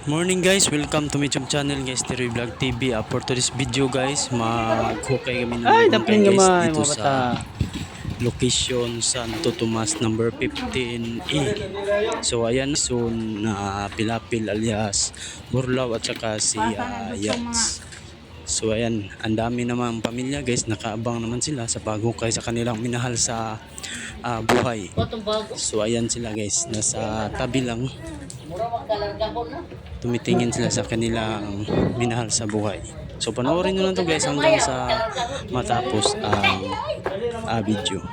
Morning guys, welcome to my YouTube channel guys, Teroy Vlog TV. For today's video guys, maghukay kami ng Ay, hukay daplin guys gamay, dito mga bata. sa location Santo Tomas number 15A. So ayan, so na Pilapil alias Burlaw at saka si Yats. So ayan, ang dami naman pamilya guys, nakaabang naman sila sa paghukay sa kanilang minahal sa buhay. So ayan sila guys, nasa tabi lang. Tumitingin sila sa kanilang minahal sa buhay. So panoorin nyo lang to guys hanggang sa matapos ang video.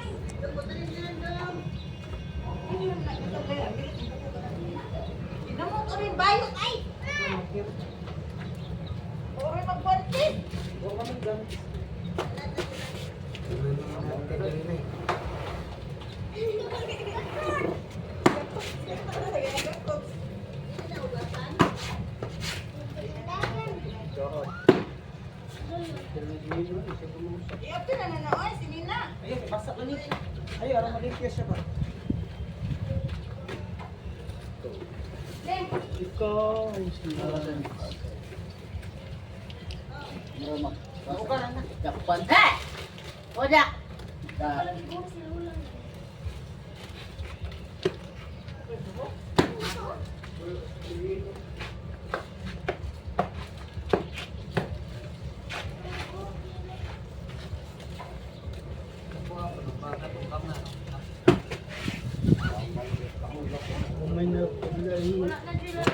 Ayo, orang malimpyas siya ba? Ikaw ay sinaran. Odak.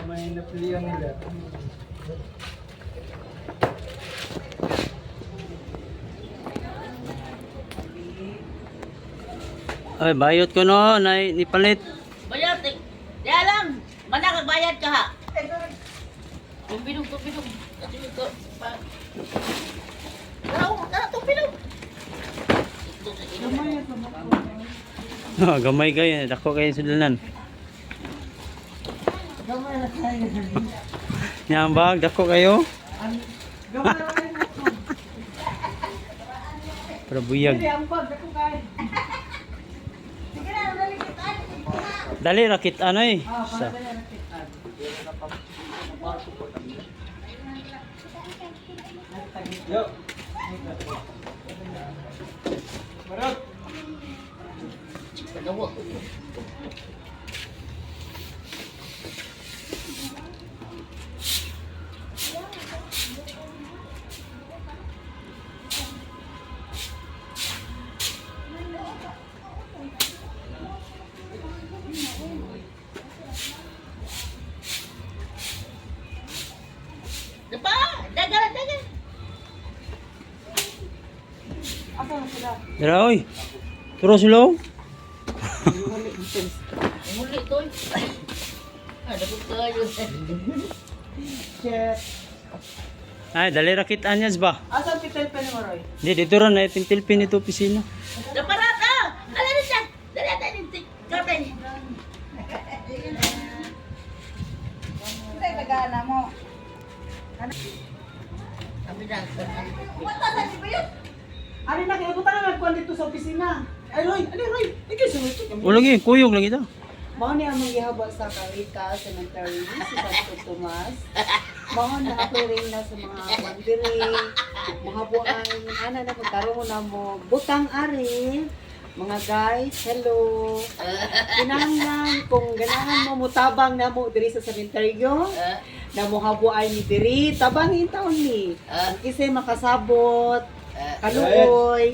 May napilihan nila. Ay, bayot ko no, nipalit. Bayad. Kaya lang. Mana kang bayad ka ha? Tumbidong. Tumbidong. Gamay kayo, dako kayo sudlanan. Gamay na tayo. Nyambag, dako kayo. Gamay na tayo. Para buyag. Hindi, ang bag. Ako kayo. Dali rakit ano eh. Sa. Yo. Marot. Padawa. Dagan. Asa na sila? Dara oy. Turo sila. Muli to. Dapat kayo. Shit. Ay, dali rakit anyas ba? Asa ang pitel pa ni Maroy? Di dito ra na tintilpin ito opisina. Daparata. Ala ni siya. Dali din. Kapay. Hindi, nag-aana mo. Kami na. Ano na, kaya buta na nagkuhan dito sa opisina. Ay, Roy! Ikaw sumunod. O lagi, kuyog lagi ta. Mao ni ang manggihaba sa Carita Cemetery sa Santo Tomas. Mao na ring na sa mga mandiri, mga buang ana na magkaroon na mo butang ari. Mga guys, hello. Kinahanglan kung ganahan mo mutabang na mo diri sa sementeryo, na mo habuay ni diri, tabangin taon ni. Ang kisay makasabot, kaluoy.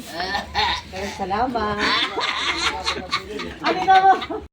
Salamat. Ano na mo?